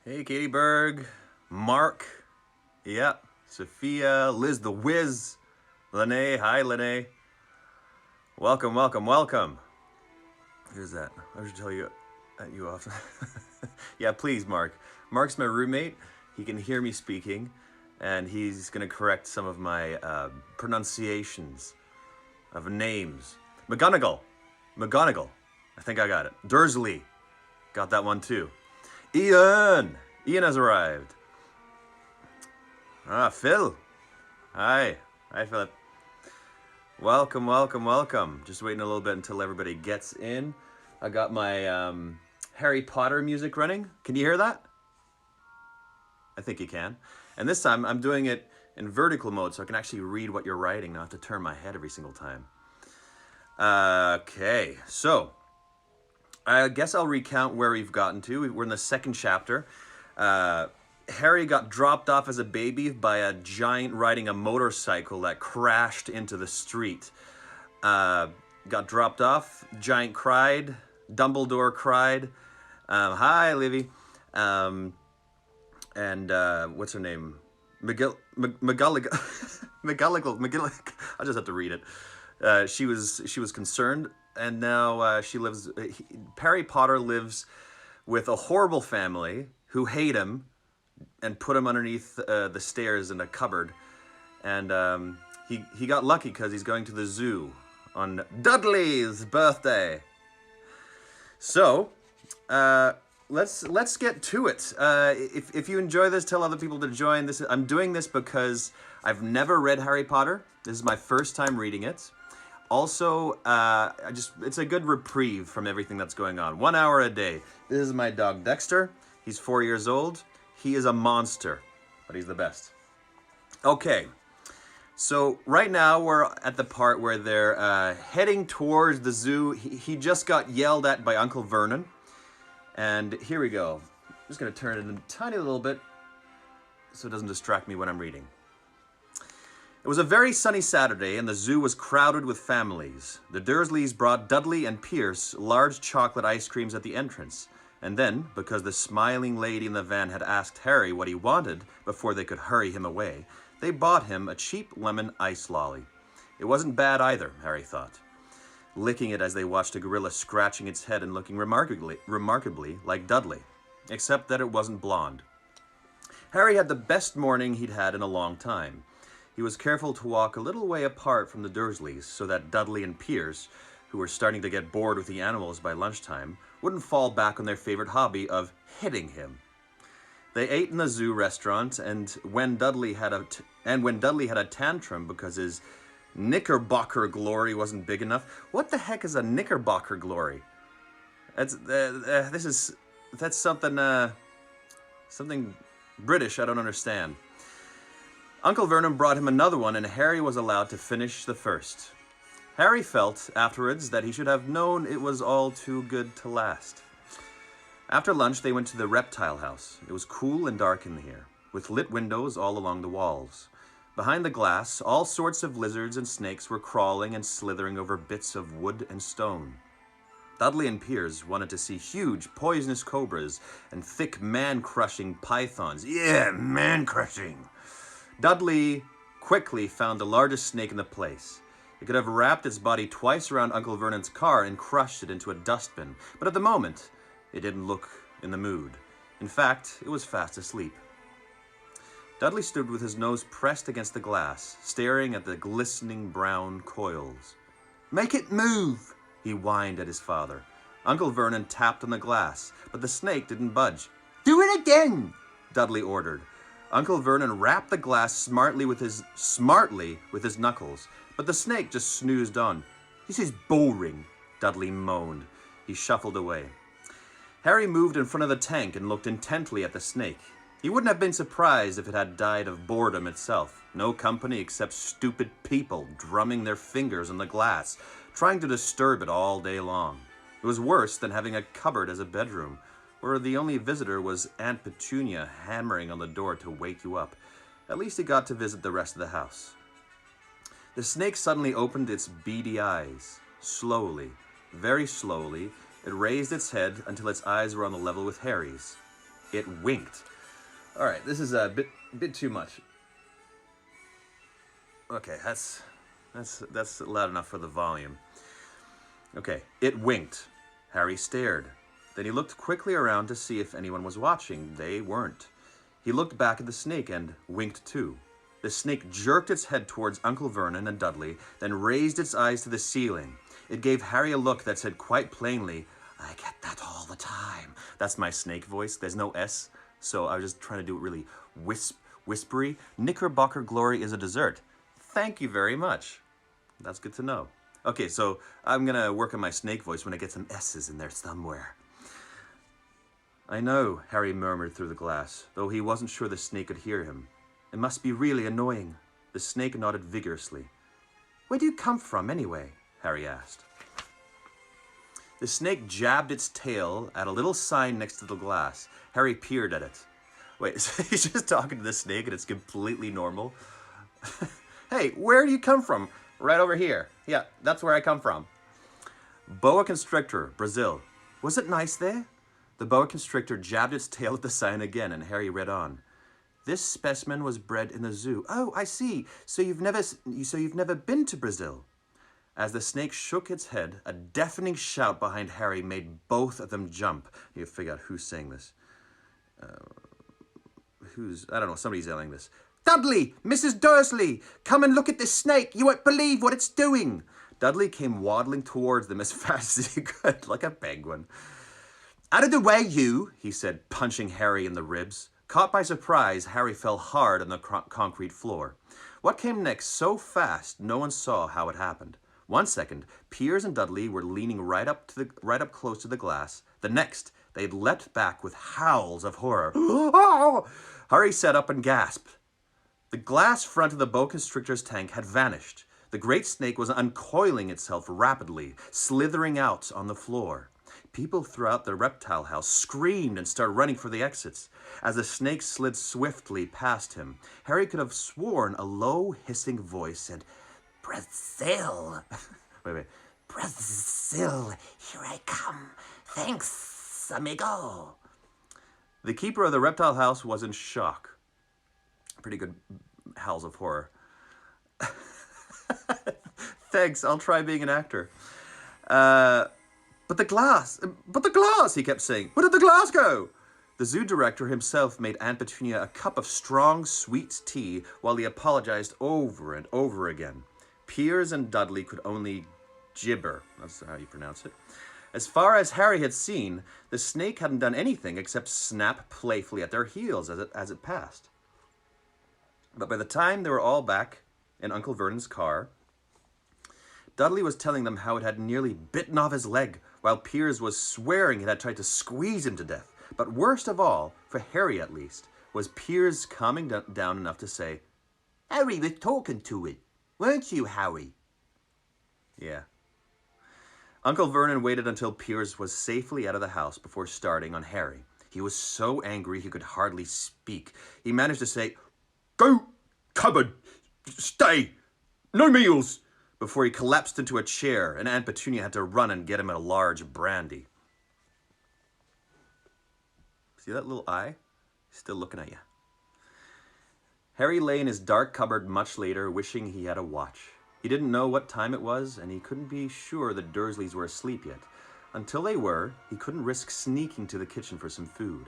Hey, Katie Berg, Mark, yeah, Sophia, Liz the Wiz, Lene, hi Lene. Welcome, welcome, welcome. Who's that? I should tell you at you often. Yeah, please, Mark. Mark's my roommate. He can hear me speaking, and he's going to correct some of my pronunciations of names. McGonagall. I think I got it. Dursley. Got that one too. Ian has arrived. Phil. Hi, Philip. Welcome, welcome, welcome. Just waiting a little bit until everybody gets in. I got my Harry Potter music running. Can you hear that? I think you can. And this time I'm doing it in vertical mode so I can actually read what you're writing, not have to turn my head every single time. Okay, so I guess I'll recount where we've gotten to. We're in the second chapter. Harry got dropped off as a baby by a giant riding a motorcycle that crashed into the street. Got dropped off. Giant cried. Dumbledore cried. Hi, Livy. And what's her name? McGonagall. I just have to read it. She was concerned. And now she lives. Harry Potter lives with a horrible family who hate him and put him underneath the stairs in a cupboard. And he got lucky because he's going to the zoo on Dudley's birthday. So let's get to it. If you enjoy this, tell other people to join. I'm doing this because I've never read Harry Potter. This is my first time reading it. Also, it's a good reprieve from everything that's going on. 1 hour a day. This is my dog, Dexter. He's 4 years old. He is a monster, but he's the best. Okay, so right now we're at the part where they're heading towards the zoo. He just got yelled at by Uncle Vernon. And here we go. I'm just going to turn it a tiny little bit so it doesn't distract me when I'm reading. It was a very sunny Saturday, and the zoo was crowded with families. The Dursleys brought Dudley and Pierce large chocolate ice creams at the entrance. And then, because the smiling lady in the van had asked Harry what he wanted before they could hurry him away, they bought him a cheap lemon ice lolly. It wasn't bad either, Harry thought, licking it as they watched a gorilla scratching its head and looking remarkably like Dudley, except that it wasn't blonde. Harry had the best morning he'd had in a long time. He was careful to walk a little way apart from the Dursleys so that Dudley and Pierce, who were starting to get bored with the animals by lunchtime, wouldn't fall back on their favorite hobby of hitting him. They ate in the zoo restaurant, and when Dudley had a tantrum because his Knickerbocker glory wasn't big enough. What the heck is a Knickerbocker glory? That's something British I don't understand. Uncle Vernon brought him another one, and Harry was allowed to finish the first. Harry felt afterwards that he should have known it was all too good to last. After lunch, they went to the reptile house. It was cool and dark in here, with lit windows all along the walls. Behind the glass, all sorts of lizards and snakes were crawling and slithering over bits of wood and stone. Dudley and Pierce wanted to see huge, poisonous cobras and thick, man-crushing pythons. Yeah, man-crushing! Dudley quickly found the largest snake in the place. It could have wrapped its body twice around Uncle Vernon's car and crushed it into a dustbin, but at the moment, it didn't look in the mood. In fact, it was fast asleep. Dudley stood with his nose pressed against the glass, staring at the glistening brown coils. "Make it move," he whined at his father. Uncle Vernon tapped on the glass, but the snake didn't budge. "Do it again," Dudley ordered. Uncle Vernon rapped the glass smartly with his knuckles, but the snake just snoozed on. "This is boring," Dudley moaned. He shuffled away. Harry moved in front of the tank and looked intently at the snake. He wouldn't have been surprised if it had died of boredom itself. No company except stupid people drumming their fingers on the glass, trying to disturb it all day long. It was worse than having a cupboard as a bedroom, where the only visitor was Aunt Petunia hammering on the door to wake you up. At least he got to visit the rest of the house. The snake suddenly opened its beady eyes. Slowly, very slowly, it raised its head until its eyes were on the level with Harry's. It winked. All right, this is a bit too much. Okay, that's loud enough for the volume. Okay, it winked. Harry stared. Then he looked quickly around to see if anyone was watching. They weren't. He looked back at the snake and winked too. The snake jerked its head towards Uncle Vernon and Dudley, then raised its eyes to the ceiling. It gave Harry a look that said quite plainly, "I get that all the time." That's my snake voice. There's no S, so I was just trying to do it really whispery. "Knickerbocker glory is a dessert." Thank you very much. That's good to know. Okay, so I'm going to work on my snake voice when I get some S's in there somewhere. "I know," Harry murmured through the glass, though he wasn't sure the snake could hear him. "It must be really annoying." The snake nodded vigorously. "Where do you come from, anyway?" Harry asked. The snake jabbed its tail at a little sign next to the glass. Harry peered at it. Wait, so he's just talking to the snake and it's completely normal? "Hey, where do you come from?" "Right over here. Yeah, that's where I come from." "Boa Constrictor, Brazil. Was it nice there?" The boa constrictor jabbed its tail at the sign again, and Harry read on. "This specimen was bred in the zoo." "Oh, I see. So you've never been to Brazil?" As the snake shook its head, a deafening shout behind Harry made both of them jump. You figure out who's saying this. I don't know, somebody's yelling this. "Dudley! Mrs. Dursley! Come and look at this snake! You won't believe what it's doing!" Dudley came waddling towards them as fast as he could, like a penguin. "Out of the way, you!" he said, punching Harry in the ribs. Caught by surprise, Harry fell hard on the concrete floor. What came next so fast, no one saw how it happened. 1 second, Piers and Dudley were leaning right up close to the glass. The next, they had leapt back with howls of horror. Harry sat up and gasped. The glass front of the boa constrictor's tank had vanished. The great snake was uncoiling itself rapidly, slithering out on the floor. People throughout the reptile house screamed and started running for the exits. As the snake slid swiftly past him, Harry could have sworn a low, hissing voice said, "Brazil!" Wait. "Brazil, here I come. Thanks, amigo." The keeper of the reptile house was in shock. Pretty good howls of horror. "Thanks, I'll try being an actor." But the glass, he kept saying. "Where did the glass go?" The zoo director himself made Aunt Petunia a cup of strong, sweet tea while he apologized over and over again. Piers and Dudley could only gibber. That's how you pronounce it. As far as Harry had seen, the snake hadn't done anything except snap playfully at their heels as it passed. But by the time they were all back in Uncle Vernon's car, Dudley was telling them how it had nearly bitten off his leg, while Piers was swearing it had tried to squeeze him to death. But worst of all, for Harry at least, was Piers calming down enough to say, "Harry was talking to it. Weren't you, Harry?" Yeah. Uncle Vernon waited until Piers was safely out of the house before starting on Harry. He was so angry he could hardly speak. He managed to say, "Go, cupboard, stay, no meals," before he collapsed into a chair and Aunt Petunia had to run and get him a large brandy. See that little eye? He's still looking at you. Harry lay in his dark cupboard much later, wishing he had a watch. He didn't know what time it was, and he couldn't be sure the Dursleys were asleep yet. Until they were, he couldn't risk sneaking to the kitchen for some food.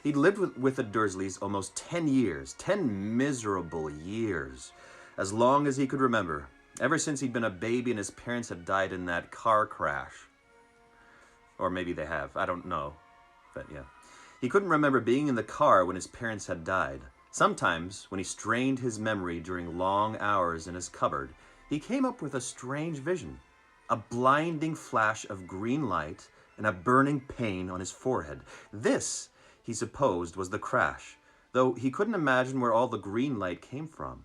He'd lived with the Dursleys almost 10 years, 10 miserable years, as long as he could remember, ever since he'd been a baby and his parents had died in that car crash. Or maybe they have, I don't know, but yeah. He couldn't remember being in the car when his parents had died. Sometimes, when he strained his memory during long hours in his cupboard, he came up with a strange vision, a blinding flash of green light and a burning pain on his forehead. This, he supposed, was the crash, though he couldn't imagine where all the green light came from.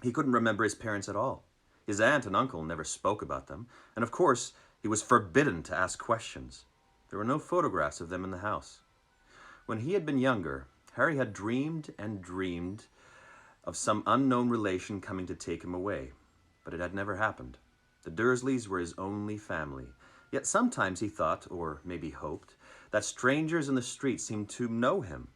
He couldn't remember his parents at all. His aunt and uncle never spoke about them, and of course, he was forbidden to ask questions. There were no photographs of them in the house. When he had been younger, Harry had dreamed and dreamed of some unknown relation coming to take him away, but it had never happened. The Dursleys were his only family, yet sometimes he thought, or maybe hoped, that strangers in the street seemed to know him.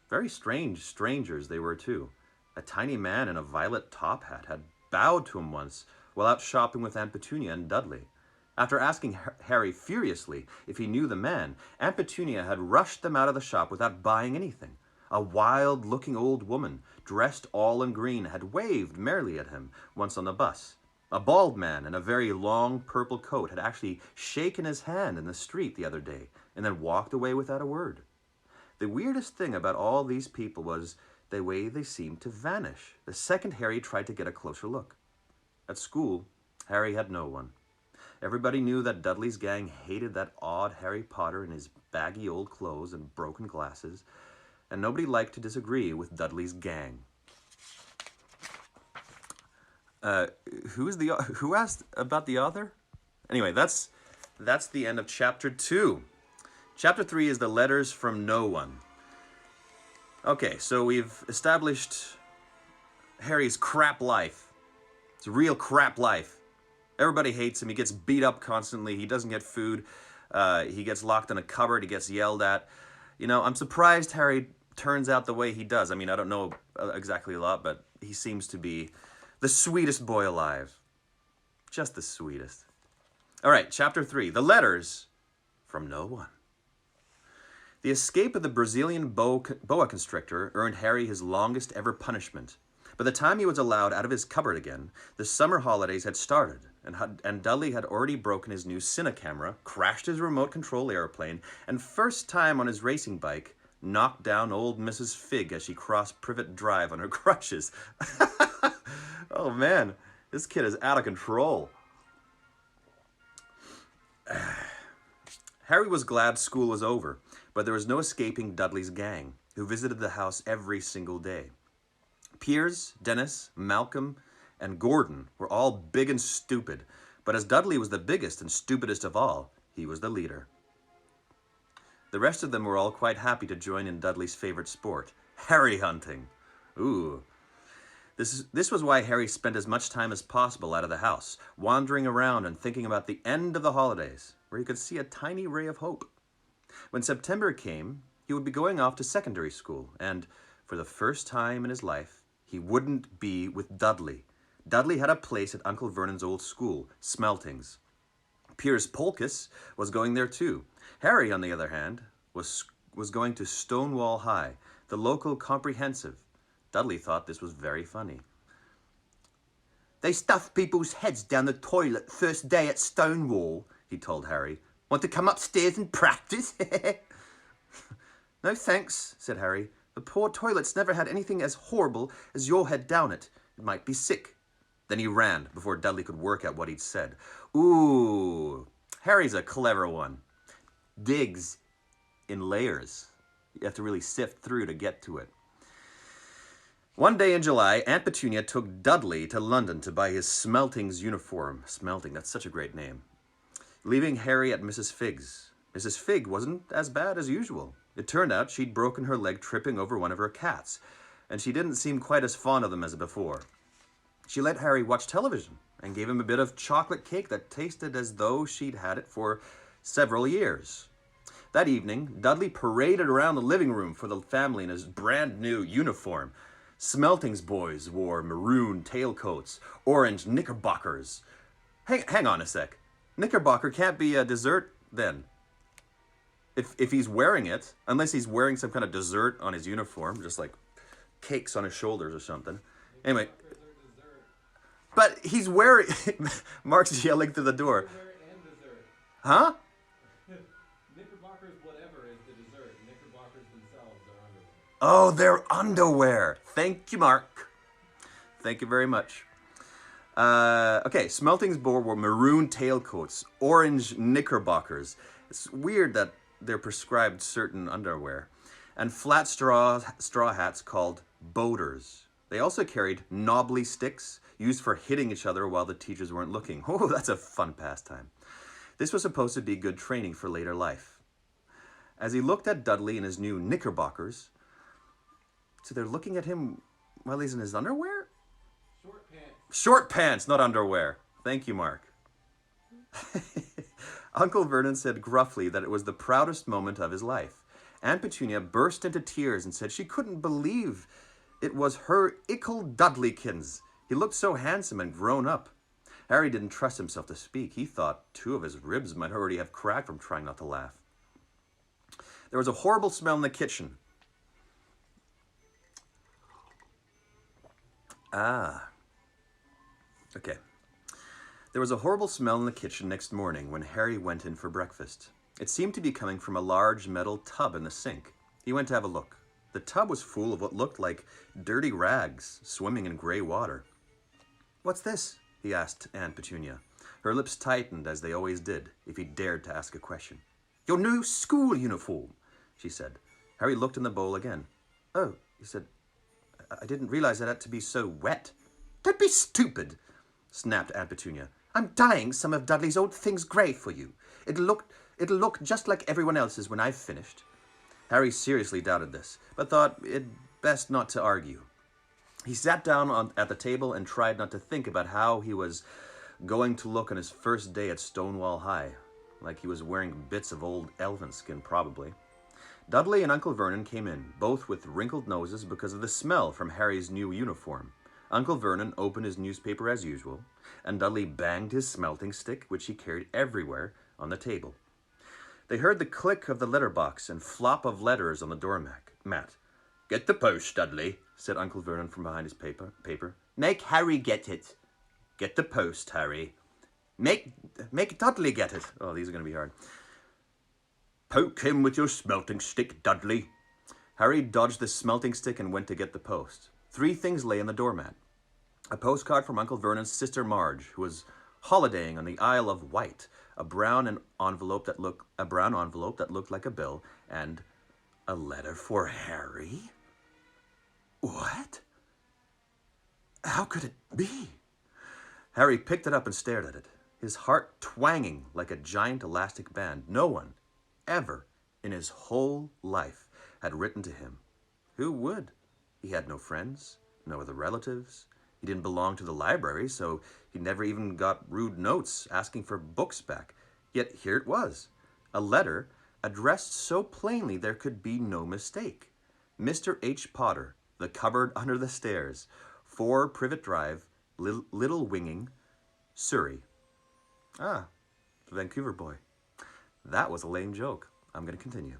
Very strange strangers they were, too. A tiny man in a violet top hat had bowed to him once while out shopping with Aunt Petunia and Dudley. After asking Harry furiously if he knew the man, Aunt Petunia had rushed them out of the shop without buying anything. A wild-looking old woman, dressed all in green, had waved merrily at him once on the bus. A bald man in a very long purple coat had actually shaken his hand in the street the other day and then walked away without a word. The weirdest thing about all these people was the way they seemed to vanish the second Harry tried to get a closer look. At school, Harry had no one. Everybody knew that Dudley's gang hated that odd Harry Potter in his baggy old clothes and broken glasses, and nobody liked to disagree with Dudley's gang. Who asked about the author? Anyway, that's the end of chapter 2. Chapter 3 is the letters from no one. Okay, so we've established Harry's crap life. It's a real crap life. Everybody hates him. He gets beat up constantly. He doesn't get food. He gets locked in a cupboard. He gets yelled at. You know, I'm surprised Harry turns out the way he does. I mean, I don't know exactly a lot, but he seems to be the sweetest boy alive. Just the sweetest. All right, chapter 3. The letters from no one. The escape of the Brazilian Boa Constrictor earned Harry his longest ever punishment. By the time he was allowed out of his cupboard again, the summer holidays had started, and Dudley had already broken his new Cine camera, crashed his remote control airplane, and first time on his racing bike, knocked down old Mrs. Figg as she crossed Privet Drive on her crutches. Oh man, this kid is out of control. Harry was glad school was over, but there was no escaping Dudley's gang, who visited the house every single day. Piers, Dennis, Malcolm, and Gordon were all big and stupid, but as Dudley was the biggest and stupidest of all, he was the leader. The rest of them were all quite happy to join in Dudley's favorite sport, Harry hunting. Ooh. This was why Harry spent as much time as possible out of the house, wandering around and thinking about the end of the holidays, where he could see a tiny ray of hope. When September came, he would be going off to secondary school, and for the first time in his life, he wouldn't be with Dudley. Dudley had a place at Uncle Vernon's old school, Smeltings. Piers Polkiss was going there too. Harry, on the other hand, was going to Stonewall High, the local comprehensive. Dudley thought this was very funny. They stuff people's heads down the toilet first day at Stonewall, he told Harry. Want to come upstairs and practice? No thanks, said Harry. The poor toilet's never had anything as horrible as your head down it. It might be sick. Then he ran before Dudley could work out what he'd said. Ooh, Harry's a clever one. Digs in layers. You have to really sift through to get to it. One day in July, Aunt Petunia took Dudley to London to buy his Smeltings uniform. Smelting, that's such a great name. Leaving Harry at Mrs. Figg's. Mrs. Figg wasn't as bad as usual. It turned out she'd broken her leg tripping over one of her cats, and she didn't seem quite as fond of them as before. She let Harry watch television and gave him a bit of chocolate cake that tasted as though she'd had it for several years. That evening, Dudley paraded around the living room for the family in his brand new uniform. Smeltings boys wore maroon tailcoats, orange knickerbockers. Hang on a sec. Knickerbocker can't be a dessert then. If he's wearing it, unless he's wearing some kind of dessert on his uniform, just like cakes on his shoulders or something. Anyway, but he's wearing, Mark's yelling through the door. Huh? Knickerbockers, whatever, is the dessert. Knickerbockers themselves are underwear. Oh, they're underwear. Thank you, Mark. Thank you very much. Okay, Smeltings boys wore maroon tailcoats, orange knickerbockers. It's weird that they're prescribed certain underwear. And flat straw hats called boaters. They also carried knobbly sticks used for hitting each other while the teachers weren't looking. Oh, that's a fun pastime. This was supposed to be good training for later life. As he looked at Dudley in his new knickerbockers, so they're looking at him while he's in his underwear? Short pants. Short pants, not underwear. Thank you, Mark. Uncle Vernon said gruffly that it was the proudest moment of his life. Aunt Petunia burst into tears and said she couldn't believe it was her ickle Dudleykins. He looked so handsome and grown up. Harry didn't trust himself to speak. He thought 2 of his ribs might already have cracked from trying not to laugh. There was a horrible smell in the kitchen. Okay. There was a horrible smell in the kitchen next morning when Harry went in for breakfast. It seemed to be coming from a large metal tub in the sink. He went to have a look. The tub was full of what looked like dirty rags swimming in gray water. "What's this?" he asked Aunt Petunia. Her lips tightened, as they always did, if he dared to ask a question. "Your new school uniform," she said. Harry looked in the bowl again. "Oh," he said, "I didn't realize it had to be so wet." "Don't be stupid," snapped Aunt Petunia. "I'm dyeing some of Dudley's old things grey for you. It'll look just like everyone else's when I've finished." Harry seriously doubted this, but thought it best not to argue. He sat down at the table and tried not to think about how he was going to look on his first day at Stonewall High, like he was wearing bits of old elephant skin, probably. Dudley and Uncle Vernon came in, both with wrinkled noses because of the smell from Harry's new uniform. Uncle Vernon opened his newspaper as usual, and Dudley banged his smelting stick, which he carried everywhere, on the table. They heard the click of the letterbox and flop of letters on the doormat. "Get the post, Dudley," said Uncle Vernon from behind his paper. "Make Harry get it." "Get the post, Harry." Make Dudley get it." Oh, these are going to be hard. "Poke him with your smelting stick, Dudley." Harry dodged the smelting stick and went to get the post. 3 things lay on the doormat. A postcard from Uncle Vernon's sister Marge, who was holidaying on the Isle of Wight, a brown envelope that looked like a bill, and a letter for Harry? What? How could it be? Harry picked it up and stared at it, his heart twanging like a giant elastic band. No one, ever, in his whole life, had written to him. Who would? He had no friends, no other relatives. He didn't belong to the library, so he never even got rude notes asking for books back. Yet here it was, a letter addressed so plainly there could be no mistake. Mr. H. Potter, The Cupboard Under the Stairs, 4 Privet Drive, Little Winging, Surrey. Ah, the Vancouver boy. That was a lame joke. I'm going to continue.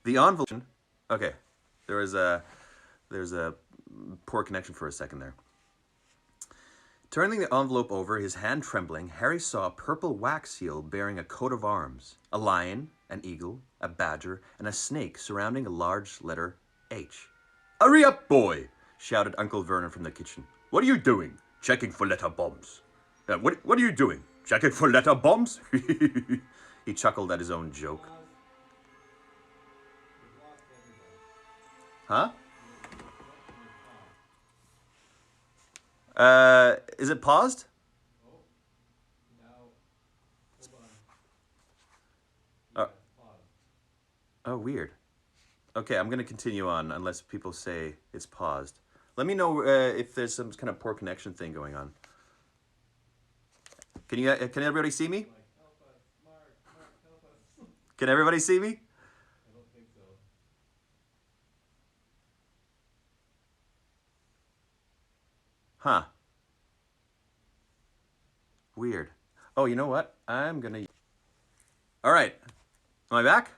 The envelope... Okay, there's a poor connection for a second there. Turning the envelope over, his hand trembling, Harry saw a purple wax seal bearing a coat of arms, a lion, an eagle, a badger, and a snake surrounding a large letter H. "Hurry up, boy!" shouted Uncle Vernon from the kitchen. "What are you doing? Checking for letter bombs." What are you doing? Checking for letter bombs?" He chuckled at his own joke. Huh? Is it paused? Oh, now, hold on. Pause. Oh, weird. Okay, I'm going to continue on unless people say it's paused. Let me know if there's some kind of poor connection thing going on. Can everybody see me? Like, help us, Mark, help us. Can everybody see me? I don't think so. Huh. Weird. Oh, you know what? I'm going to... All right. Am I back?